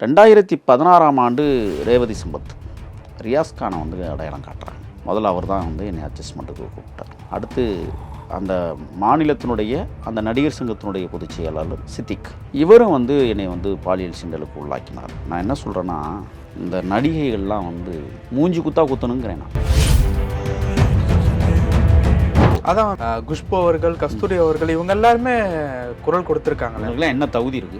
2016 ஆண்டு ரேவதி சம்பத் ரியாஸ் கானை வந்து அடையாளம் காட்டுறாங்க. முதல்ல அவர் தான் வந்து என்னை அட்ஜஸ்ட்மெண்ட்டுக்கு கூப்பிட்டார். அடுத்து அந்த மாநிலத்தினுடைய அந்த நடிகர் சங்கத்தினுடைய பொதுச் செயலாளர் சித்திக், இவரும் வந்து என்னை வந்து பாலியல் சீண்டலுக்கு உள்ளாக்கினார். நான் என்ன சொல்கிறேன்னா, இந்த நடிகைகள்லாம் வந்து மூஞ்சி குத்தா குத்தணுங்கிறேன் நான். அதான் குஷ்பு அவர்கள், கஸ்தூரி அவர்கள், இவங்க எல்லாருமே குரல் கொடுத்திருக்காங்க. என்ன தகுதி இருக்கு?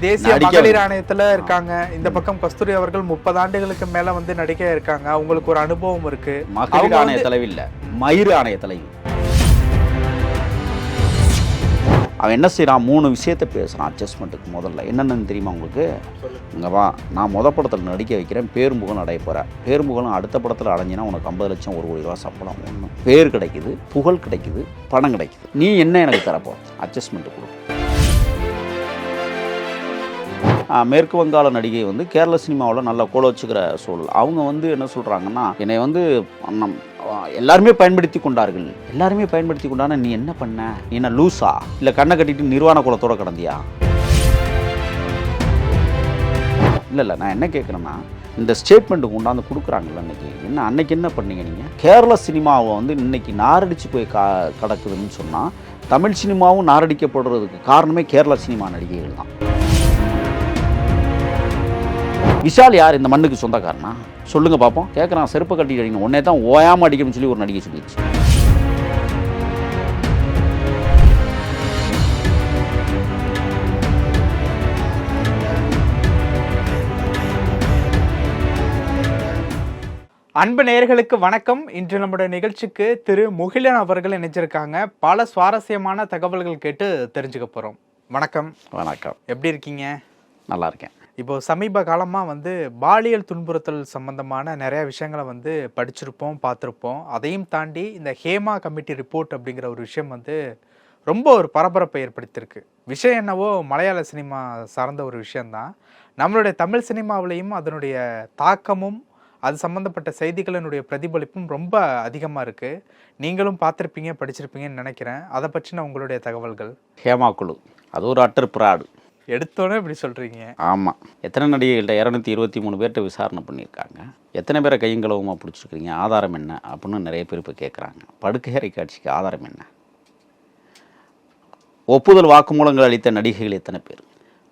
தேசிய மகளிர் ஆணையத்துல இருக்காங்க. இந்த பக்கம் கஸ்தூரி அவர்கள் 30 ஆண்டுகளுக்கு மேல வந்து நடிகை இருக்காங்க. அவங்களுக்கு ஒரு அனுபவம் இருக்கு. மகளிர் ஆணைய தலைவி இல்ல, மயிறு ஆணைய தலைவி. அவன் என்ன செய்யறான், 3 விஷயத்த பேசுகிறான் அட்ஜஸ்ட்மெண்ட்டுக்கு. முதல்ல என்னென்னு தெரியுமா உங்களுக்கு? இங்கே வா, நான் படத்தில் நடிக்க வைக்கிறேன், பேரும்புகழும் அடைய போகிறேன். பேரும்புகழும் அடுத்த படத்தில் அடைஞ்சினா உனக்கு 50 லட்சம் 1 கோடி ரூபா சம்பளம். ஒன்று பேர் கிடைக்குது, புகழ் கிடைக்குது, பணம் கிடைக்குது. நீ என்ன எனக்கு தரப்போ? அட்ஜஸ்ட்மெண்ட்டு கொடு. மேற்கு வங்காள நடிகை வந்து கேரள சினிமாவில் நல்லா கோல வச்சுக்கிற சூழல். அவங்க வந்து என்ன சொல்கிறாங்கன்னா, என்னை வந்து எல்லாருமே பயன்படுத்தி கொண்டார்கள். எல்லாருமே பயன்படுத்தி கொண்டானா நீ என்ன பண்ண? நீ என்ன லூஸா? இல்லை கண்ணை கட்டிட்டு நிர்வாண குலத்தோட கடந்தியா? இல்லை, நான் என்ன கேட்குறேன்னா, இந்த ஸ்டேட்மெண்ட்டுக்கு கொண்டாந்து கொடுக்குறாங்கல்ல அன்றைக்கி, என்ன அன்னைக்கு என்ன பண்ணீங்க நீங்கள்? கேரள சினிமாவை வந்து இன்னைக்கு நாரடிச்சு போய் கிடக்குதுன்னு சொன்னால், தமிழ் சினிமாவும் நாரடிக்கப்படுறதுக்கு காரணமே கேரள சினிமா நடிகைகள் தான். விஷால் யார் இந்த மண்ணுக்கு சொந்தக்காரனா? சொல்லுங்க பார்ப்போம். கேட்குறான், செருப்பு கட்டி அடிக்கணும், உடனே தான் ஓயாமல் அடிக்கணும்னு சொல்லி ஒரு நடிகை சொல்லிடுச்சு. அன்பு நேயர்களுக்கு வணக்கம். இன்று நம்முடைய நிகழ்ச்சிக்கு திரு முகிலன் அவர்கள் இணைஞ்சிருக்காங்க. பல சுவாரஸ்யமான தகவல்கள் கேட்டு தெரிஞ்சுக்க போகிறோம். வணக்கம். வணக்கம். எப்படி இருக்கீங்க? நல்லா இருக்கேன். இப்போ சமீப காலமாக வந்து பாலியல் துன்புறுத்தல் சம்பந்தமான நிறைய விஷயங்களை வந்து படிச்சிருப்போம், பார்த்துருப்போம். அதையும் தாண்டி இந்த ஹேமா கமிட்டி ரிப்போர்ட் அப்படிங்கிற ஒரு விஷயம் வந்து ரொம்ப ஒரு பரபரப்பை ஏற்படுத்தியிருக்கு. விஷயம் என்னவோ மலையாள சினிமா சார்ந்த ஒரு விஷயந்தான். நம்மளுடைய தமிழ் சினிமாவிலையும் அதனுடைய தாக்கமும் அது சம்மந்தப்பட்ட செய்திகளினுடைய பிரதிபலிப்பும் ரொம்ப அதிகமாக இருக்குது. நீங்களும் பார்த்துருப்பீங்க, படிச்சிருப்பீங்கன்னு நினைக்கிறேன். அதை பற்றின உங்களுடைய தகவல்கள். ஹேமா குழு அது ஒரு அட்டர் பிராடு. எடுத்தோன்னே இப்படி சொல்கிறீங்க? ஆமாம். எத்தனை நடிகைகள்கிட்ட 223 பேர்கிட்ட விசாரணை பண்ணியிருக்காங்க. எத்தனை பேரை கையங்களவுமா பிடிச்சிருக்கிறீங்க, ஆதாரம் என்ன அப்படின்னு நிறைய பேர் இப்போ கேட்குறாங்க. படுக்கையறை காட்சிக்கு ஆதாரம் என்ன? ஒப்புதல் வாக்குமூலங்கள் அளித்த நடிகைகள் எத்தனை பேர்?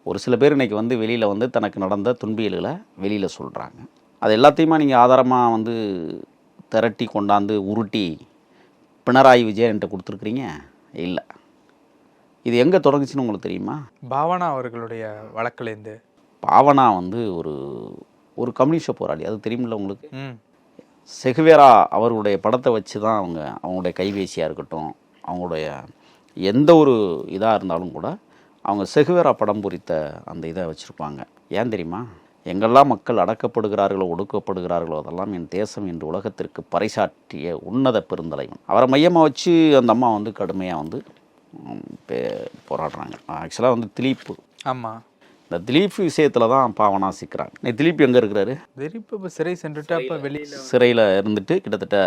ஒரு சில பேர் இன்றைக்கி வந்து வெளியில் வந்து தனக்கு நடந்த துன்பியல்களை வெளியில் சொல்கிறாங்க. அது எல்லாத்தையுமா நீங்கள் ஆதாரமாக வந்து திரட்டி கொண்டாந்து உருட்டி பினராயி விஜயன் என்கிட்ட கொடுத்துருக்குறீங்க? இல்லை. இது எங்கே தொடங்குச்சுன்னு உங்களுக்கு தெரியுமா? பாவனா அவர்களுடைய வழக்கிலேருந்து. பாவனா வந்து ஒரு கம்யூனிஸ்ட போராளி, அது தெரியுமில்ல உங்களுக்கு? செகுவேரா அவர்களுடைய படத்தை வச்சு தான் அவங்களுடைய கைபேசியாக இருக்கட்டும், அவங்களுடைய எந்த ஒரு இதாக இருந்தாலும் கூட அவங்க செகுவேரா படம் பொறித்த அந்த இதை வச்சுருப்பாங்க. ஏன் தெரியுமா? எங்கெல்லாம் மக்கள் அடக்கப்படுகிறார்களோ ஒடுக்கப்படுகிறார்களோ அதெல்லாம் என் தேசம் என்று உலகத்திற்கு பறைசாற்றிய உன்னத பெருந்தலைவன். அவரை மையமாக வச்சு அந்த அம்மா வந்து கடுமையாக வந்து போராடுறாங்க. ஆக்சுவலாக வந்து திலீப். ஆமாம். இந்த திலீப் விஷயத்தில் தான் பாவனா சிக்கிறாங்க. திலீப் எங்கே இருக்கிறாரு? திலீப் இப்போ சிறை சென்றுட்டு அப்போ வெளியில் சிறையில் இருந்துட்டு கிட்டத்தட்ட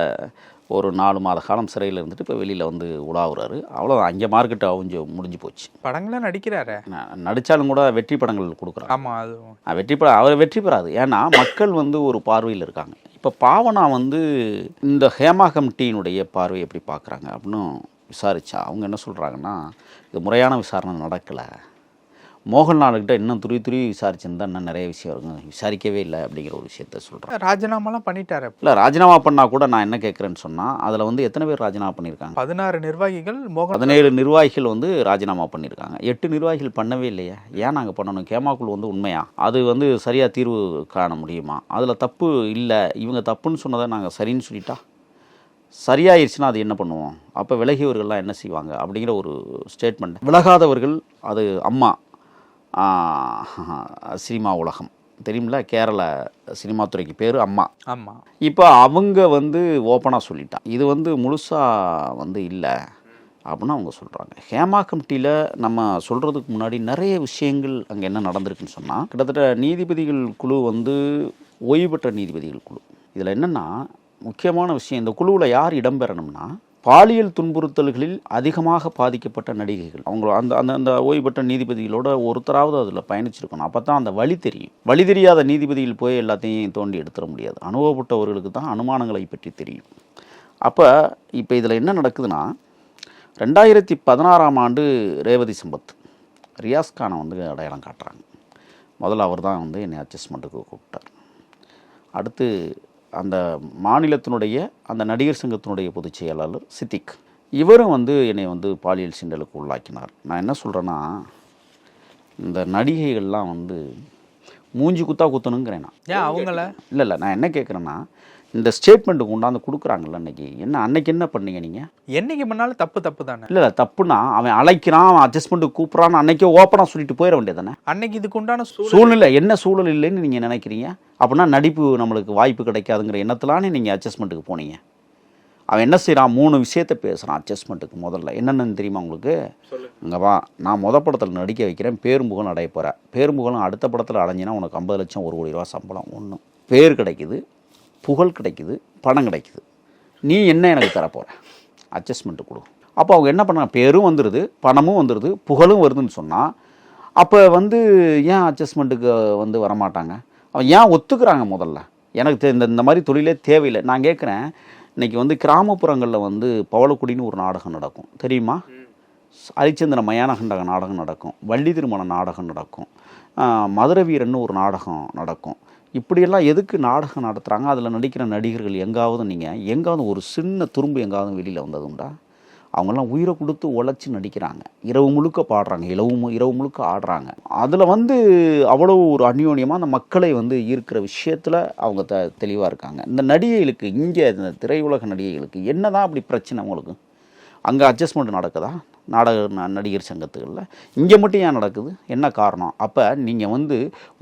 ஒரு 4 மாத காலம் சிறையில் இருந்துட்டு இப்போ வெளியில் வந்து உலாவுறாரு. அவ்வளோதான். அங்கே மார்க்கெட்டு அவிஞ்சு முடிஞ்சு போச்சு. படங்களாம் நடிக்கிறாரு. நடித்தாலும் கூட வெற்றி படங்கள் கொடுக்குறாரு. ஆமாம், அதுவும் வெற்றி படம் அவர் வெற்றி பெறாது. ஏன்னா மக்கள் வந்து ஒரு பார்வையில் இருக்காங்க. இப்போ பாவனா வந்து இந்த ஹேமா கமிட்டியினுடைய பார்வை எப்படி பார்க்குறாங்க அப்படின்னு விசாரித்தா அவங்க என்ன சொல்கிறாங்கன்னா, இது முறையான விசாரணை நடக்கலை, மோகன்லால்கிட்ட இன்னும் துருவி விசாரிச்சுருந்தா இன்னும் நிறைய விஷயம் இருக்கும், விசாரிக்கவே இல்லை அப்படிங்கிற ஒரு விஷயத்த சொல்கிறேன். ராஜினாமாலாம் பண்ணிட்டாரு. இல்லை, ராஜினாமா பண்ணால் கூட நான் என்ன கேட்குறேன்னு சொன்னால், அதில் வந்து எத்தனை பேர் ராஜினாமா பண்ணியிருக்காங்க? 16 நிர்வாகிகள். 17 நிர்வாகிகள் வந்து ராஜினாமா பண்ணியிருக்காங்க. 8 நிர்வாகிகள் பண்ணவே இல்லையா? ஏன் நாங்கள் பண்ணணும்? ஹேமாக்குள் வந்து உண்மையா அது வந்து சரியாக தீர்வு காண முடியுமா? அதில் தப்பு இல்லை, இவங்க தப்புன்னு சொன்னதை நாங்கள் சரின்னு சொல்லிட்டா சரியாயிருச்சுன்னா அது என்ன பண்ணுவோம்? அப்போ விலகியவர்கள்லாம் என்ன செய்வாங்க அப்படிங்கிற ஒரு ஸ்டேட்மெண்ட். விலகாதவர்கள் அது அம்மா சினிமா உலகம் தெரியுமில்ல, கேரள சினிமா துறைக்கு பேர் அம்மா. ஆமாம். இப்போ அவங்க வந்து ஓப்பனாக சொல்லிட்டான், இது வந்து முழுசாக வந்து இல்லை அப்படின்னு அவங்க சொல்கிறாங்க. ஹேமா கமிட்டியில் நம்ம சொல்கிறதுக்கு முன்னாடி நிறைய விஷயங்கள் அங்கே என்ன நடந்திருக்குன்னு சொன்னால், கிட்டத்தட்ட நீதிபதிகள் குழு வந்து ஓய்வு பெற்ற நீதிபதிகள் குழு. இதில் என்னென்னா முக்கியமான விஷயம், இந்த குழுவில் யார் இடம்பெறணும்னா பாலியல் துன்புறுத்தல்களில் அதிகமாக பாதிக்கப்பட்ட நடிகைகள் அவங்க அந்த அந்த அந்த ஓய்வு பெற்ற நீதிபதிகளோட ஒருத்தராவது அதில் பயணிச்சிருக்கணும். அப்போ தான் அந்த வழி தெரியும். வழி தெரியாத நீதிபதிகள் போய் எல்லாத்தையும் தோண்டி எடுத்துட முடியாது. அனுபவப்பட்டவர்களுக்கு தான் அனுமானங்களை பற்றி தெரியும். அப்போ இப்போ இதில் என்ன நடக்குதுன்னா 2016 ஆண்டு ரேவதி சம்பத் ரியாஸ் கானை வந்து அடையாளம் காட்டுறாங்க. முதல்ல அவர் தான் வந்து என்னை அட்ஜஸ்ட்மெண்ட்டுக்கு கூப்பிட்டார். அடுத்து அந்த மாநிலத்தினுடைய அந்த நடிகர் சங்கத்தினுடைய பொதுச் செயலாளர் சித்திக், இவரும் வந்து என்னை வந்து பாலியல் சீண்டலுக்கு உள்ளாக்கினார். நான் என்ன சொல்கிறேன்னா, இந்த நடிகைகள்லாம் வந்து மூஞ்சி குத்தா குத்தணுங்கிறேன் நான். ஏன் அவங்கள இல்லை நான் என்ன கேட்குறேன்னா, இந்த ஸ்டேட்மெண்ட்டுக்கு உண்டாந்து கொடுக்குறாங்கல்ல அன்னைக்கு, அன்னைக்கு என்ன பண்ணீங்க நீங்கள்? என்னைக்கு பண்ணாலும் தப்பு தானே. இல்லை தப்புனா அவன் அழைக்கிறான், அவன் அட்ஜஸ்ட்மெண்ட்டுக்கு கூப்பிட்றான்னு அன்னைக்கே ஓப்பனாக சொல்லிட்டு போயிட வேண்டியது தானே. அன்னைக்கு இதுக்கு உண்டான சூழ்நிலை என்ன சூழல் இல்லைன்னு நீங்கள் நினைக்கிறீங்க? அப்படின்னா நடிப்பு நம்மளுக்கு வாய்ப்பு கிடைக்காதுங்கிற எண்ணத்திலானே நீங்கள் அட்ஜஸ்ட்மெண்ட்டுக்கு போனீங்க. அவன் என்ன செய்கிறான், 3 விஷயத்த பேசுகிறான் அட்ஜஸ்ட்மெண்ட்டுக்கு. முதல்ல என்னென்னு தெரியுமா உங்களுக்கு? இங்கே வா, நான் படத்தில் நடிக்க வைக்கிறேன், பேரும்புகழும் அடைய போகிறேன். பேரும்புகழும் அடுத்த படத்தில் அடைஞ்சினா உனக்கு 50 லட்சம் 1 கோடி ரூபா சம்பளம். ஒன்று பேர் கிடைக்குது, புகழ் கிடைக்குது, பணம் கிடைக்குது. நீ என்ன எனக்கு தரப்போகிற? அட்ஜஸ்ட்மெண்ட்டு கொடு. அப்போ அவங்க என்ன பண்ணாங்க, பேரும் வந்துடுது, பணமும் வந்துடுது, புகழும் வருதுன்னு சொன்னால் அப்போ வந்து ஏன் அட்ஜஸ்ட்மெண்ட்டுக்கு வந்து வரமாட்டாங்க? அவன் ஏன் ஒத்துக்கிறாங்க? முதல்ல எனக்கு இந்த மாதிரி தொழிலே தேவையில்லை. நான் கேட்குறேன், இன்றைக்கி வந்து கிராமப்புறங்களில் வந்து பவளக்குடின்னு ஒரு நாடகம் நடக்கும் தெரியுமா? ஹரிச்சந்திர மயானகண்டக நாடகம் நடக்கும், வள்ளி திருமண நாடகம் நடக்கும், மதுரை வீரன்னு ஒரு நாடகம் நடக்கும். இப்படியெல்லாம் எதுக்கு நாடகம் நடத்துகிறாங்க? அதில் நடிக்கிற நடிகர்கள் எங்காவது ஒரு சின்ன துரும்பு எங்காவது வெளியில் வந்ததுண்டா? அவங்கெல்லாம் உயிரை கொடுத்து உழைச்சி நடிக்கிறாங்க, இரவு முழுக்க பாடுறாங்க, இரவு முழுக்க ஆடுறாங்க. அதில் வந்து அவ்வளோ ஒரு அந்யோன்யமாக அந்த மக்களை வந்து ஈர்க்கிற விஷயத்தில் அவங்க தெளிவாக இருக்காங்க. இந்த நடிகைகளுக்கு, இங்கே இந்த திரையுலக நடிகைகளுக்கு என்ன தான் அப்படி பிரச்சனை? அவங்களுக்கு அங்கே அட்ஜஸ்ட்மெண்ட் நடக்குதா நடிகர் சங்கத்துகளில்? இங்கே மட்டும் ஏன் நடக்குது? என்ன காரணம்? அப்போ நீங்கள் வந்து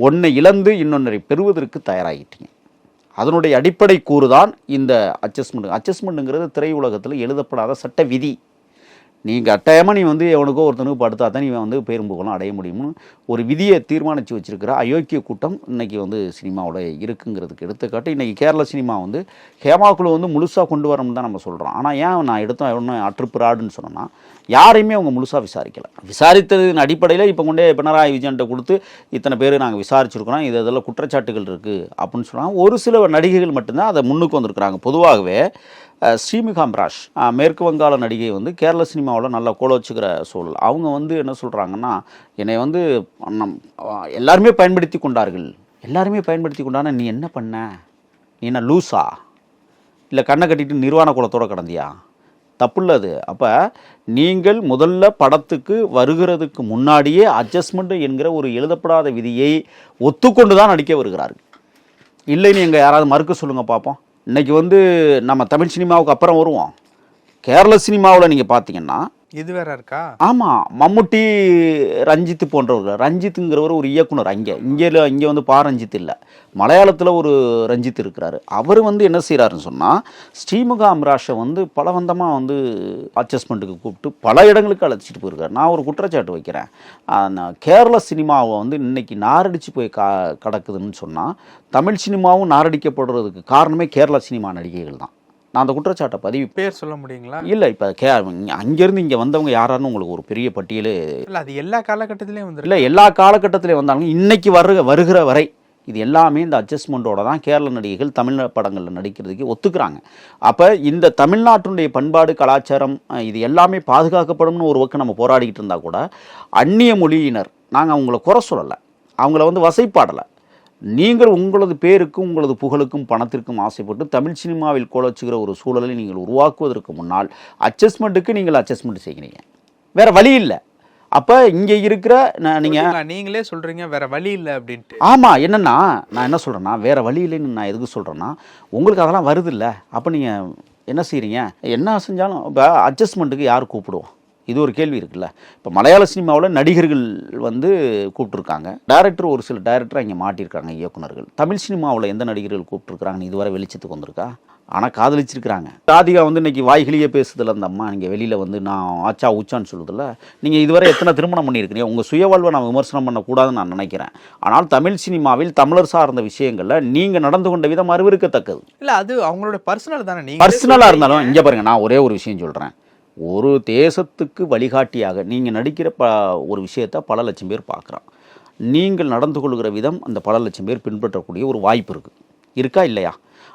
ஒன்றை இழந்து இன்னொன்றை பெறுவதற்கு தயாராகிட்டீங்க. அதனுடைய அடிப்படை கூறுதான் இந்த அட்ஜஸ்ட்மெண்ட்டுங்கிறது திரையுலகத்தில் எழுதப்படாத சட்ட விதி. நீங்கள் கட்டாயமாக நீ வந்து எவனுக்கோ ஒருத்தனுக்கு படுத்தா தான் நீ வந்து பேரும்புகழும் அடைய முடியும்னு ஒரு விதியை தீர்மானித்து வச்சிருக்கிற அயோக்கிய கூட்டம் இன்றைக்கி வந்து சினிமாவோட இருக்குங்கிறதுக்கு எடுத்துக்காட்டு. இன்றைக்கி கேரள சினிமா வந்து ஹேமாக்குழு வந்து முழுசாக கொண்டு வரணும்னு தான் நம்ம சொல்கிறோம். ஆனால் ஏன் நான் ஒன்றும் அற்றுப்பிராடுன்னு சொன்னோன்னா, யாரையுமே அவங்க முழுசாக விசாரித்ததின் அடிப்படையில் இப்போ கொண்டே பினராயி விஜயன்ட்ட கொடுத்து இத்தனை பேர் நாங்கள் விசாரிச்சிருக்கிறோம், இதெல்லாம் குற்றச்சாட்டுகள் இருக்குது அப்படின்னு சொன்னாங்க. ஒரு சில நடிகைகள் மட்டும்தான் அதை முன்னுக்கு வந்திருக்கிறாங்க. பொதுவாகவே ஸ்ரீமிகா அம்ராஷ் மேற்கு வங்காள நடிகை வந்து கேரள சினிமாவில் நல்லா கோல வச்சுக்கிற சூழல். அவங்க வந்து என்ன சொல்கிறாங்கன்னா, என்னை வந்து எல்லாருமே பயன்படுத்தி கொண்டான, நீ என்ன பண்ண? நீ என்ன லூஸா? இல்லை கண்ணை கட்டிட்டு நிர்வாண குலத்தோடு கிடந்தியா? தப்பு இல்லை அது. அப்போ நீங்கள் முதல்ல படத்துக்கு வருகிறதுக்கு முன்னாடியே அட்ஜஸ்ட்மெண்ட் என்கிற ஒரு எழுதப்படாத விதியை ஒத்துக்கொண்டு தான் நடிக்க வருகிறார்கள். இல்லைன்னு எங்கள் யாராவது மறுக்க சொல்லுங்கள் பார்ப்போம். இன்றைக்கி வந்து நம்ம தமிழ் சினிமாவுக்கு அப்புறம் வருவோம். கேரள சினிமாவில் நீங்கள் பார்த்தீங்கன்னா இது வேற இருக்கா? ஆமாம், மம்முட்டி, ரஞ்சித் போன்றவர்கள். ரஞ்சித்துங்கிறவர் ஒரு இயக்குனர். இங்கே வந்து ரஞ்சித் இல்லை, மலையாளத்தில் ஒரு ரஞ்சித் இருக்கிறாரு. அவர் வந்து என்ன செய்கிறாருன்னு சொன்னால், ஸ்ரீமுகா அம்ராஷை வந்து பலவந்தமாக வந்து அட்ஜஸ்ட்மெண்ட்டுக்கு கூப்பிட்டு பல இடங்களுக்கு அழைச்சிட்டு போயிருக்காரு. நான் ஒரு குற்றச்சாட்டு வைக்கிறேன், கேரள சினிமாவை வந்து இன்னைக்கு நாரடிச்சு போய் கிடக்குதுன்னு சொன்னால், தமிழ் சினிமாவும் நாரடிக்கப்படுறதுக்கு காரணமே கேரள சினிமா நடிகைகள் தான். நான் அந்த குற்றச்சாட்டை பதிவு பேர் சொல்ல முடியுங்களா? இல்லை, இப்போ அங்கேருந்து இங்கே வந்தவங்க யாராருன்னு உங்களுக்கு ஒரு பெரிய பட்டியலே இல்லை. அது எல்லா காலகட்டத்திலையும் வந்து இல்லை, எல்லா காலகட்டத்திலையும் வந்தாங்க. இன்னைக்கு வருகிற வரை இது எல்லாமே இந்த அட்ஜஸ்ட்மெண்ட்டோட தான் கேரள நடிகைகள் தமிழ் படங்களில் நடிக்கிறதுக்கு ஒத்துக்கிறாங்க. அப்போ இந்த தமிழ்நாட்டினுடைய பண்பாடு, கலாச்சாரம் இது எல்லாமே பாதுகாக்கப்படும்னு ஒரு பக்கம் நம்ம போராடிக்கிட்டு இருந்தால் கூட, அந்நிய மொழியினர், நாங்கள் அவங்கள குறை சொல்லலை, அவங்கள வந்து வசைப்பாடலை. நீங்கள் உங்களது பேருக்கும் உங்களது புகழுக்கும் பணத்திற்கும் ஆசைப்பட்டு தமிழ் சினிமாவில் கோலச்சுகிற ஒரு சூழலை நீங்கள் உருவாக்குவதற்கு முன்னால் அட்ஜஸ்ட்மெண்ட்டுக்கு நீங்கள் அட்ஜஸ்ட்மெண்ட் செய்கிறீங்க, வேற வழி இல்லை. அப்போ இங்கே இருக்கிற நீங்களே சொல்கிறீங்க வேற வழி இல்லை அப்படின்ட்டு. ஆமாம், என்னென்னா நான் என்ன சொல்கிறேன்னா, வேற வழி இல்லைன்னு நான் எதுக்கு சொல்கிறேன்னா, உங்களுக்கு அதெல்லாம் வருது இல்லை. அப்போ நீங்கள் என்ன செய்கிறீங்க? என்ன செஞ்சாலும் இப்போ அட்ஜஸ்ட்மெண்ட்டுக்கு யார் கூப்பிடுவோம்? இது ஒரு கேள்வி இருக்குல்ல. இப்போ மலையாள சினிமாவில் நடிகர்கள் வந்து கூப்பிட்டுருக்காங்க, ஒரு சில டைரக்டர் இங்கே மாட்டியிருக்காங்க, இயக்குனர்கள். தமிழ் சினிமாவில் எந்த நடிகர்கள் கூப்பிட்டுருக்காங்கன்னு இதுவரை வெளிச்சத்துக்கு வந்திருக்கா? ஆனால் காதலிச்சிருக்கிறாங்க. ராதிகா வந்து இன்னைக்கு வாய்கிலேயே பேசுதில்ல அந்த அம்மா, நீங்கள் வெளியில் வந்து நான் ஆச்சா ஊச்சான்னு சொல்லுதில்ல. நீங்கள் இதுவரை எத்தனை திருமணம் பண்ணியிருக்கிறீங்க? உங்கள் சுயவாழ்வை நான் விமர்சனம் பண்ணக்கூடாதுன்னு நான் நினைக்கிறேன். ஆனால் தமிழ் சினிமாவில் தமிழர் சார்ந்த விஷயங்களில் நீங்கள் நடந்து கொண்ட விதம் அறிவிக்கத்தக்கது. இல்லை, அது அவங்களோட பர்சனல் தானே. நீங்கள் பர்சனலாக இருந்தாலும் இங்கே பாருங்கள், நான் ஒரே ஒரு விஷயம் சொல்கிறேன். ஒரு தேசத்துக்கு வழிகாட்டியாக நீங்கள் நடிக்கிற ஒரு விஷயத்தை பல லட்சம் பேர் பார்க்குறான். நீங்கள் நடந்து கொள்கிற விதம் அந்த பல லட்சம் பேர் பின்பற்றக்கூடிய ஒரு வாய்ப்பு இருக்குது, இருக்கா இல்லையா?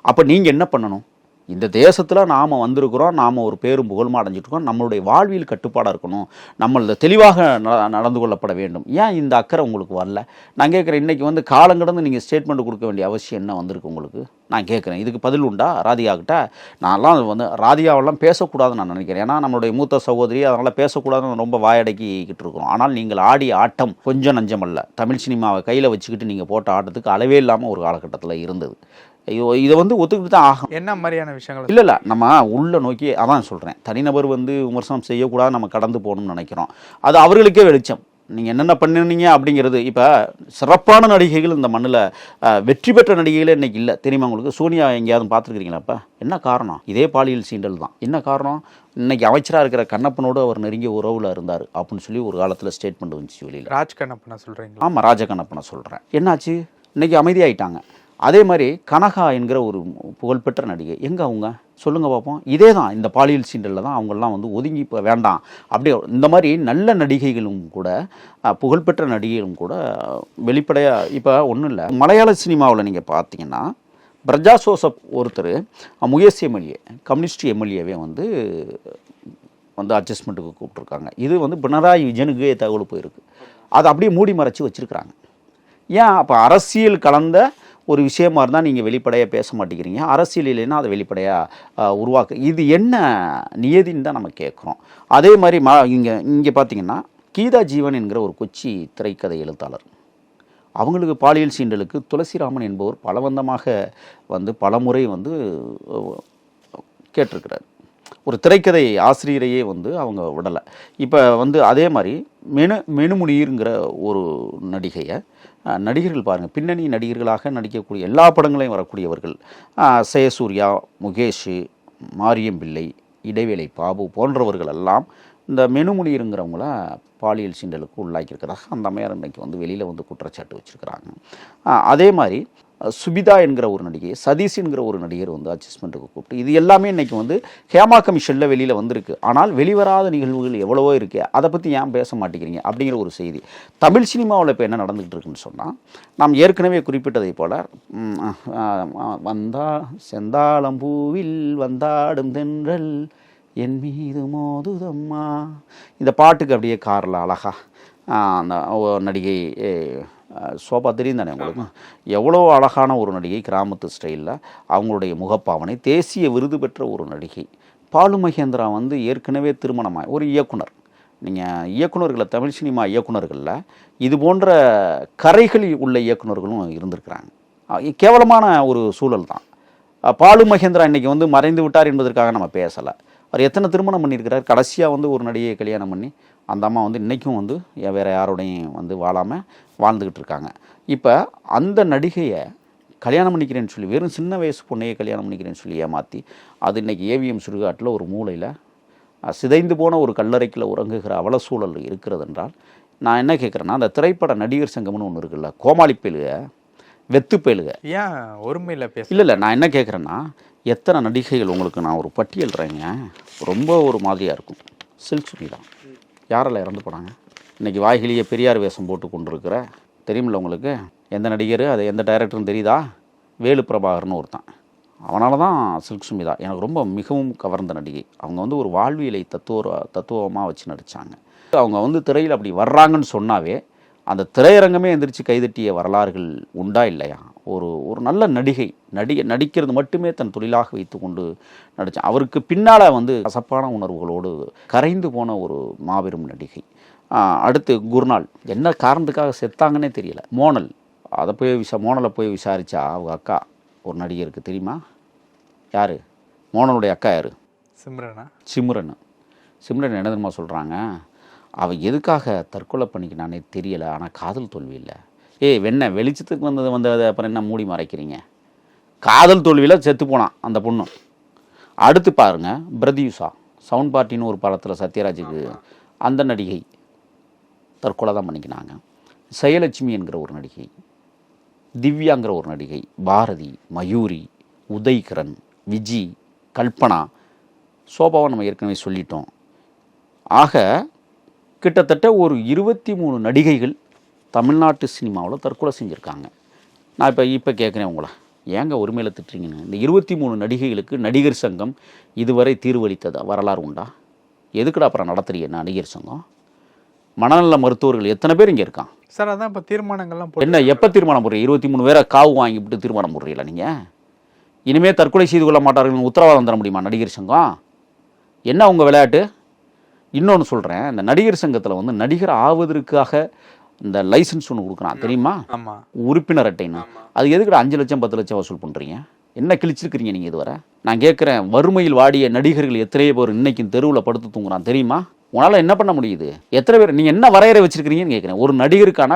அப்போ நீங்கள் என்ன பண்ணணும்? இந்த தேசத்தில் நாம் வந்திருக்கிறோம், நாம் ஒரு பேரும் புகழுமா அடைஞ்சிட்ருக்கோம், நம்மளுடைய வாழ்வியல் கட்டுப்பாடாக இருக்கணும், நம்மள தெளிவாக நடந்து கொள்ளப்பட வேண்டும். ஏன் இந்த அக்கறை உங்களுக்கு வரல? நான் கேட்குறேன், இன்றைக்கி வந்து காலங்கடந்து நீங்கள் ஸ்டேட்மெண்ட் கொடுக்க வேண்டிய அவசியம் என்ன வந்திருக்கு உங்களுக்கு? நான் கேட்குறேன், இதுக்கு பதில் உண்டா ராதிகா கிட்ட? நான்லாம் வந்து ராதிகாவெல்லாம் பேசக்கூடாதுன்னு நான் நினைக்கிறேன். ஏன்னா நம்மளுடைய மூத்த சகோதரி, அதனால் பேசக்கூடாதுன்னு ரொம்ப வாயடக்கிக்கிட்டு இருக்கிறோம். ஆனால் நீங்கள் ஆடிய ஆட்டம் கொஞ்சம் நஞ்சமல்ல. தமிழ் சினிமாவை கையில் வச்சுக்கிட்டு நீங்கள் போட்ட ஆட்டத்துக்கு அளவே இல்லாமல் ஒரு காலகட்டத்தில் இருந்தது. இதை வந்து ஒத்துக்கிட்டு தான் ஆகும். என்ன மாதிரியான விஷயங்கள்? இல்லை, நம்ம உள்ள நோக்கி அதான் சொல்கிறேன், தனிநபர் வந்து விமர்சனம் செய்யக்கூடாது, நம்ம கடந்து போகணும்னு நினைக்கிறோம். அது அவர்களுக்கே வெளிச்சம். நீங்கள் என்னென்ன பண்ணினீங்க அப்படிங்கிறது. இப்போ சிறப்பான நடிகைகள் இந்த மண்ணில், வெற்றி பெற்ற நடிகைகளே இன்றைக்கி இல்லை, தெரியுமா உங்களுக்கு? சோனியா எங்கேயாவது பார்த்துருக்கிறீங்களாப்பா? என்ன காரணம்? இதே பாலியல் சீண்டல் தான். என்ன காரணம்? இன்றைக்கி அமைச்சராக இருக்கிற கண்ணப்பனோடு அவர் நெருங்கிய உறவில் இருந்தார் அப்படின்னு சொல்லி ஒரு காலத்தில் ஸ்டேட்மெண்ட் வந்துச்சு வெளியில். ராஜ் கண்ணப்பனை சொல்கிறீங்க? ஆமாம், ராஜ கண்ணப்பனை சொல்கிறேன். என்னாச்சு? இன்றைக்கி அமைதியாயிட்டாங்க. அதே மாதிரி கனகா என்கிற ஒரு புகழ்பெற்ற நடிகை, எங்கே அவங்க சொல்லுங்கள் பார்ப்போம். இதே தான், இந்த பாலியல் சீண்டலில் தான் அவங்கெல்லாம் வந்து ஒதுங்கி இப்போ வேண்டாம் அப்படி. இந்த மாதிரி நல்ல நடிகைகளும் கூட, புகழ்பெற்ற நடிகைகளும் கூட வெளிப்படையாக இப்போ ஒன்றும் இல்லை. மலையாள சினிமாவில் நீங்கள் பார்த்தீங்கன்னா பிரஜா ஜோசப் ஒருத்தர் முகேஷ் எம்எல்ஏ, கம்யூனிஸ்ட் எம்எல்ஏவே வந்து அட்ஜஸ்ட்மெண்ட்டுக்கு கூப்பிட்ருக்காங்க. இது வந்து பினராயி விஜயனுக்கே தகவல் போயிருக்கு. அதை அப்படியே மூடி மறைச்சி வச்சுருக்கிறாங்க. ஏன்? அப்போ அரசியல் கலந்த ஒரு விஷயமா இருந்தால் நீங்கள் வெளிப்படையாக பேச மாட்டேங்கிறீங்க, அரசியல் இல்லைன்னா அதை வெளிப்படையாக இது என்ன நியதின்னு தான் நம்ம கேட்குறோம். அதே மாதிரி இங்கே பார்த்தீங்கன்னா கீதா ஜீவன் என்கிற ஒரு கொச்சி திரைக்கதை எழுத்தாளர், அவங்களுக்கு பாலியல் சீண்டலுக்கு துளசிராமன் என்பவர் பலவந்தமாக வந்து பலமுறை வந்து கேட்டிருக்கிறார். ஒரு திரைக்கதை ஆசிரியரையே வந்து அவங்க விடலை. இப்போ வந்து அதே மாதிரி மெனுமுனிங்கிற ஒரு நடிகையை, நடிகர்கள் பாருங்கள், பின்னணி நடிகர்களாக நடிக்கக்கூடிய எல்லா படங்களையும் வரக்கூடியவர்கள், ஜெயசூர்யா, முகேஷ், மாரியம் பிள்ளை, இடைவேளை பாபு போன்றவர்கள் எல்லாம் இந்த மெனுமுனிங்கிறவங்கள பாலியல் சீண்டலுக்கு உள்ளாக்கியிருக்கிறதாக அந்த அம்மையார் இன்றைக்கி வந்து வெளியில் வந்து குற்றச்சாட்டு வச்சுருக்கிறாங்க. அதே மாதிரி சுபிதா என்கிற ஒரு நடிகை, சதீஷ் என்கிற ஒரு நடிகர் வந்து அட்ஜஸ்ட்மெண்ட்டுக்கு கூப்பிட்டு, இது எல்லாமே இன்றைக்கி வந்து ஹேமா கமிஷனில் வெளியில் வந்திருக்கு. ஆனால் வெளிவராத நிகழ்வுகள் எவ்வளவோ இருக்குது, அதை பற்றி ஏன் பேச மாட்டேங்கிறீங்க அப்படிங்கிற ஒரு செய்தி. தமிழ் சினிமாவில் இப்போ என்ன நடந்துகிட்டு இருக்குன்னு சொன்னால், நாம் ஏற்கனவே குறிப்பிட்டதை போல் செந்தாளம்பூவில் வந்தாடும் தென்றல் என் மீது மோதுதம்மா, இந்த பாட்டுக்கு அப்படியே காரில் அழகா அந்த நடிகை சோபா தெரியும் தானே உங்களுக்கு? எவ்வளோ அழகான ஒரு நடிகை, கிராமத்து ஸ்டைலில் அவங்களுடைய முகப்பாவனை, தேசிய விருது பெற்ற ஒரு நடிகை. பாலு மகேந்திரா வந்து ஏற்கனவே திருமணமாக ஒரு இயக்குனர். நீங்கள் இயக்குநர்களை, தமிழ் சினிமா இயக்குநர்களில் இது போன்ற கரைகள் உள்ள இயக்குநர்களும் இருந்திருக்கிறாங்க. கேவலமான ஒரு சூழல் தான். பாலு மகேந்திரா இன்றைக்கி வந்து மறைந்து விட்டார் என்பதற்காக நம்ம பேசலை. அவர் எத்தனை திருமணம் பண்ணியிருக்கிறார்? கடைசியாக வந்து ஒரு நடிகையை கல்யாணம் பண்ணி அந்த அம்மா வந்து இன்றைக்கும் வந்து வேறு யாரோடையும் வந்து வாழாமல் வாழ்ந்துக்கிட்டு இருக்காங்க. இப்போ அந்த நடிகையை கல்யாணம் பண்ணிக்கிறேன்னு சொல்லி, வெறும் சின்ன வயசு பொண்ணையை கல்யாணம் பண்ணிக்கிறேன்னு சொல்லி ஏமாற்றி, அது இன்றைக்கி ஏவிஎம் சுடுகாட்டில் ஒரு மூலையில் சிதைந்து போன ஒரு கல்லறைக்கில் உறங்குகிற அவல சூழல் இருக்கிறது என்றால், நான் என்ன கேட்குறேன்னா, அந்த திரைப்பட நடிகர் சங்கம்னு ஒன்று இருக்குல்ல, கோமாளி பேலுக, வெத்து பேலுக, ஏன் ஒருமையில் பேச? இல்லை நான் என்ன கேட்குறேன்னா, எத்தனை நடிகைகள் உங்களுக்கு நான் ஒரு பட்டியல்றேங்க, ரொம்ப ஒரு மாதிரியாக இருக்கும். சில்க் சுனிதா யாரெல்லாம் இறந்து போனாங்க? இன்றைக்கி வாய்கிலேயே பெரியார் வேஷம் போட்டு கொண்டு இருக்கிற, தெரியுமில்ல உங்களுக்கு எந்த நடிகர், அது எந்த டைரக்டர்னு தெரியுதா? வேலு பிரபாகர்னு ஒருத்தன். அவனால தான் சில்க் சுமிதா எனக்கு ரொம்ப மிகவும் கவர்ந்த நடிகை. அவங்க வந்து ஒரு வாழ்வியலை தத்துவமாக வச்சு நடித்தாங்க. அவங்க வந்து திரையில் அப்படி வர்றாங்கன்னு சொன்னாவே அந்த திரையரங்கமே எந்திரிச்சு கைதட்டிய வரலாறுகள் உண்டா இல்லையா? ஒரு நல்ல நடிக்கிறது மட்டுமே தன் தொழிலாக வைத்து கொண்டு நடித்தான். அவருக்கு பின்னால் வந்து கசப்பான உணர்வுகளோடு கரைந்து போன ஒரு மாபெரும் நடிகை. அடுத்து குருநாள், என்ன காரணத்துக்காக செத்தாங்கன்னே தெரியல. மோனல், அதை போய் மோனலை போய் விசாரித்தா அவங்க அக்கா ஒரு நடிகருக்கு தெரியுமா? யார் மோனலுடைய அக்கா? யார்? சிம்ரன். சிம்ரன் என்ன தெரியுமா சொல்கிறாங்க? அவன் எதுக்காக தற்கொலை பண்ணிக்கினானே தெரியலை, ஆனால் காதல் தோல்வி இல்லை. வெளிச்சத்துக்கு வந்தது அப்புறம் என்ன மூடி மறைக்கிறீங்க? காதல் தோல்வியில் செத்து போனான் அந்த பொண்ணு. அடுத்து பாருங்க பிரதியுஷா சவுண்ட் பார்ட்டின்னு ஒரு படத்தில் சத்யராஜுக்கு அந்த நடிகை தற்கொலை தான் பண்ணிக்கினாங்க. செயலட்சுமி என்கிற ஒரு நடிகை, திவ்யாங்கிற ஒரு நடிகை, பாரதி, மயூரி, உதய்கிரண், விஜி, கல்பனா, சோபாவை நம்ம ஏற்கனவே சொல்லிட்டோம். ஆக கிட்டத்தட்ட ஒரு 23 நடிகைகள் தமிழ்நாட்டு சினிமாவில் தற்கொலை செஞ்சுருக்காங்க. நான் இப்போ கேட்குறேன் உங்களை, ஏங்க உரிமையில் திட்டுறீங்கன்னு? இந்த 23 நடிகைகளுக்கு நடிகர் சங்கம் இதுவரை தீர்வளித்ததா வரலாறு உண்டா? எதுக்குடா அப்புறம் நடத்துறீங்க நடிகர் சங்கம்? மனநல மருத்துவர்கள் எத்தனை பேர் இங்கே இருக்கான் சார்? அதான் இப்போ தீர்மானங்கள்லாம் என்ன எப்போ தீர்மானம் போடுறீங்க? 23 பேரை காவு வாங்கிவிட்டு தீர்மானம் போடுறீங்களா நீங்கள்? இனிமேல் தற்கொலை செய்து கொள்ள மாட்டார்கள் உத்தரவாதம் தர முடியுமா நடிகர் சங்கம்? என்ன உங்கள் விளையாட்டு? இன்னொன்று சொல்கிறேன், இந்த நடிகர் சங்கத்தில் வந்து நடிகர் ஆவதற்காக இந்த லைசன்ஸ் ஒன்று கொடுக்குறான் தெரியுமா? உறுப்பினர் அட்டைன்னு. அது எதுக்குடா 5 லட்சம் 10 லட்சம் வசூல் பண்ணுறீங்க? என்ன கிழிச்சிருக்கிறீங்க நீங்கள் இதுவரை? நான் கேட்குறேன், வறுமையில் வாடிய நடிகர்கள் எத்தனையோ பேர் இன்னைக்கும் தெருவில் படுத்து தூங்குறான் தெரியுமா? உங்களால் என்ன பண்ண முடியுது? எத்தனை பேர் நீங்கள் என்ன வரையறை வச்சிருக்கிறீங்கன்னு கேட்குறேன். ஒரு நடிகருக்கான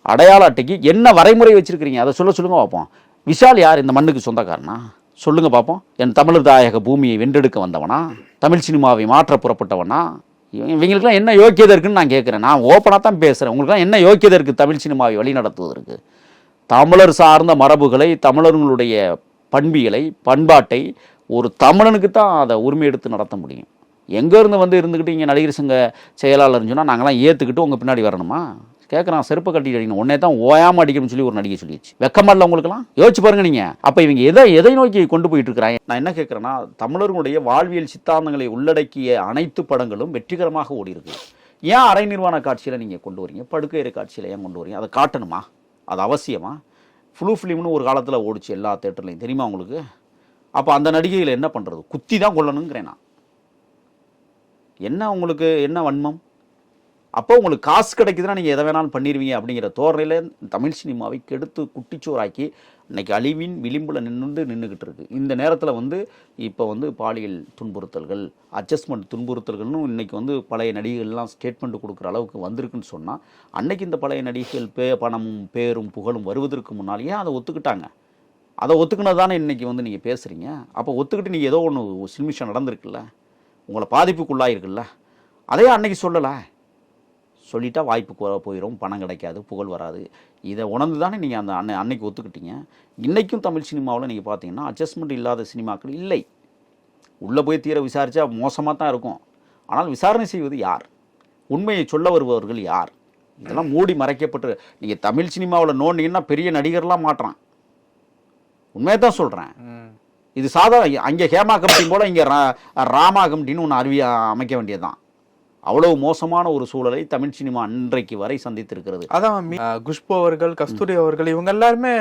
அடையாள அட்டைக்கு என்ன வரைமுறை வச்சிருக்கிறீங்க? அதை சொல்லுங்க பார்ப்போம். விஷால் யார் இந்த மண்ணுக்கு சொந்தக்காரனா? சொல்லுங்க பார்ப்போம். என் தமிழர் தாயக பூமியை வென்றெடுக்க வந்தவனா? தமிழ் சினிமாவை மாற்ற புறப்பட்டவனா? இவங்களுக்குலாம் என்ன யோக்கியதை இருக்குன்னு நான் கேட்குறேன். நான் ஓப்பனாக தான் பேசுகிறேன். உங்களுக்குலாம் என்ன யோக்கியதை இருக்குது தமிழ் சினிமாவை வழிநடத்துவதற்கு? தமிழர் சார்ந்த மரபுகளை, தமிழர்களுடைய பண்பியலை, பண்பாட்டை ஒரு தமிழனுக்கு தான் அதை உரிமை எடுத்து நடத்த முடியும். எங்கேருந்து வந்து இருந்துக்கிட்டு இங்கே நடிகர் சங்க செயலாளர்னு சொன்னால் நாங்களாம் ஏற்றுக்கிட்டு உங்கள் பின்னாடி வரணுமா? கேட்குறான், செருப்பை கட்டி அடிக்கணும், உடனே தான் ஓயாமல் அடிக்கணும்னு சொல்லி ஒரு நடிகை சொல்லிடுச்சு. வெக்கமாடல உங்களுக்குலாம்? யோசிச்சு பாருங்க நீங்கள். அப்போ இவங்க எதை நோக்கி கொண்டு போயிட்டு இருக்கிறாங்க? நான் என்ன கேட்குறேன்னா, தமிழர்களுடைய வாழ்வியல் சித்தாந்தங்களை உள்ளடக்கிய அனைத்து படங்களும் வெற்றிகரமாக ஓடி இருக்கு. ஏன் அரை நிர்வாண காட்சியில் நீங்கள் கொண்டு வரீங்க? படுக்கையறை காட்சியில் ஏன் கொண்டு வரீங்க? அதை காட்டணுமா? அது அவசியமா? ஃபுல்லு ஃபிலிம்னு ஒரு காலத்தில் ஓடிச்சு எல்லா தேட்டர்லையும், தெரியுமா உங்களுக்கு? அப்போ அந்த நடிகைகளை என்ன பண்ணுறது? குத்தி தான் கொள்ளணுங்கிறேன் நான். என்ன உங்களுக்கு என்ன வன்மம்? அப்போ உங்களுக்கு காசு கிடைக்குதுன்னா நீங்கள் எதை வேணாலும் பண்ணிடுவீங்க அப்படிங்கிற தோரணையில் தமிழ் சினிமாவை கெடுத்து குட்டிச்சோறாக்கி இன்னைக்கு அழிவின் விளிம்பில் நின்றுக்கிட்டு இருக்கு. இந்த நேரத்தில் வந்து இப்போ வந்து பாலியல் துன்புறுத்தல்கள், அட்ஜஸ்ட்மெண்ட் துன்புறுத்தல்கள்னு இன்னைக்கு வந்து பழைய நடிகைகள்லாம் ஸ்டேட்மெண்ட் கொடுக்குற அளவுக்கு வந்திருக்குன்னு சொன்னால், அன்னைக்கு இந்த பழைய நடிகைகள் பணமும் பேரும் புகழும் வருவதற்கு முன்னால் ஏன் அதை ஒத்துக்கிட்டாங்க? அதை ஒத்துக்கினது தானே இன்றைக்கி வந்து நீங்கள் பேசுகிறீங்க. அப்போ ஒத்துக்கிட்டு நீங்கள் ஏதோ ஒன்று சில்மிஷம் நடந்திருக்குல்ல, உங்களை பாதிப்புக்குள்ளாயிருக்குல்ல, அதையே அன்னைக்கு சொல்லலை. சொல்லிட்டா வாய்ப்பு போயிடும், பணம் கிடைக்காது, புகழ் வராது. இதை உணர்ந்து தானே நீங்கள் அந்த அன்னைக்கு ஒத்துக்கிட்டீங்க. இன்றைக்கும் தமிழ் சினிமாவில் நீங்கள் பார்த்தீங்கன்னா அட்ஜஸ்ட்மெண்ட் இல்லாத சினிமாக்கள் இல்லை. உள்ளே போய் தீர விசாரித்தா மோசமாக தான் இருக்கும். ஆனால் விசாரணை செய்வது யார்? உண்மையை சொல்ல வருபவர்கள் யார்? இதெல்லாம் மூடி மறைக்கப்பட்டு நீங்கள் தமிழ் சினிமாவில் நோண்டிங்கன்னா பெரிய நடிகர்லாம் மாட்டுறான். உண்மையை தான் சொல்கிறேன். இது சாதாரண அங்கே ஹேமா கமிட்டி போல் இங்கே ராமா கமிட்டின்னு ஒன்று அமைக்க வேண்டியது தான். அவ்வளவு மோசமான ஒரு சூழலை தமிழ் சினிமா அன்றைக்கு வரை சந்தித்திருக்கிறது. அதான் குஷ்பு அவர்கள், கஸ்தூரி அவர்கள், இவங்க எல்லாருமே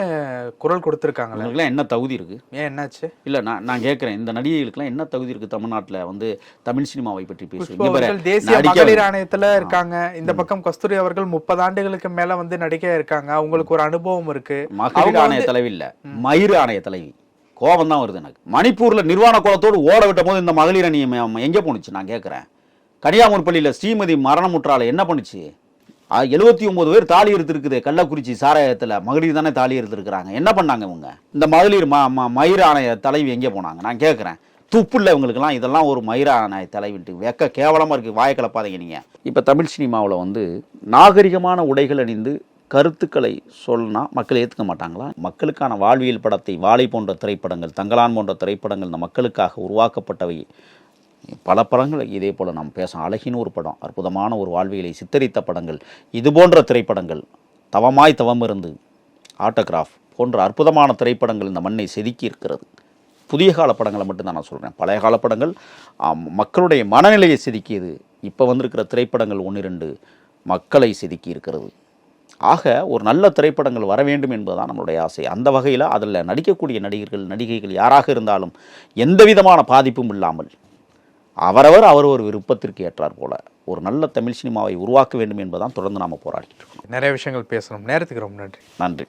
குரல் கொடுத்துருக்காங்க. அவங்களுக்குலாம் என்ன தகுதி இருக்கு? ஏன் என்னாச்சு? இல்லை, நான் கேட்குறேன், இந்த நடிகைகளுக்குலாம் என்ன தகுதி இருக்கு தமிழ்நாட்டில் வந்து தமிழ் சினிமாவை பற்றி பேசுவாங்க? தேசிய மகளிர் ஆணையத்தில் இருக்காங்க. இந்த பக்கம் கஸ்தூரி அவர்கள் 30 ஆண்டுகளுக்கு மேல வந்து நடிகை இருக்காங்க. அவங்களுக்கு ஒரு அனுபவம் இருக்கு. மகளிர் ஆணைய தலைவி இல்லை, மயிறு ஆணைய தலைவி. கோபம் தான் வருது எனக்கு. மணிப்பூர்ல நிர்வாண கோலத்தோடு ஓட விட்ட போது இந்த மகளிர் அணி எங்கே போணுச்சு? நான் கேட்குறேன். கன்னியாகுமரி பள்ளியில் ஸ்ரீமதி மரணமுற்றால என்ன பண்ணுச்சு? 79 பேர் தாலி எடுத்துருக்குது கள்ளக்குறிச்சி சாராயத்தில். மகளிர் தானே தாலி எடுத்துருக்குறாங்க. என்ன பண்ணாங்க இவங்க? இந்த மகளிர் மயிர் ஆணைய தலைவி எங்கே போனாங்க? நான் கேட்குறேன். துப்புள்ள இவங்களுக்கெல்லாம் இதெல்லாம் ஒரு மயிர் ஆணைய தலைவிட்டு வெக்க கேவலமாக இருக்குது. வாயை கலப்பாதீங்க நீங்கள். இப்போ தமிழ் சினிமாவில் வந்து நாகரிகமான உடைகள் அணிந்து கருத்துக்களை சொன்னா மக்கள் ஏற்றுக்க மாட்டாங்களா? மக்களுக்கான வாழ்வியல் படத்தை வாழை போன்ற திரைப்படங்கள், தங்கலான் போன்ற திரைப்படங்கள் இந்த மக்களுக்காக உருவாக்கப்பட்டவை. பல படங்கள் இதே போல் நாம் பேச அழகின்னு ஒரு படம், அற்புதமான ஒரு வாழ்வியலை சித்தரித்த படங்கள், இது போன்ற திரைப்படங்கள், தவமாய் தவம் இருந்து, ஆட்டோகிராஃப் போன்ற அற்புதமான திரைப்படங்கள் இந்த மண்ணை செதுக்கி இருக்கிறது. புதிய கால படங்களை மட்டும்தான் நான் சொல்கிறேன். பழைய கால படங்கள் மக்களுடைய மனநிலையை செதுக்கியது. இப்போ வந்திருக்கிற திரைப்படங்கள் 1-2 மக்களை செதுக்கி இருக்கிறது. ஆக ஒரு நல்ல திரைப்படங்கள் வர வேண்டும் என்பதுதான் நம்மளுடைய ஆசை. அந்த வகையில் அதில் நடிக்கக்கூடிய நடிகர்கள், நடிகைகள் யாராக இருந்தாலும் எந்த விதமான பாதிப்பும் இல்லாமல் அவரவர் விருப்பத்திற்கு ஏற்றார் போல ஒரு நல்ல தமிழ் சினிமாவை உருவாக்க வேண்டும் என்பதுதான் தொடர்ந்து நாம் போராடிட்டு இருக்கோம். நிறைய விஷயங்கள் பேசணும். நேரத்துக்கு ரொம்ப நன்றி. நன்றி.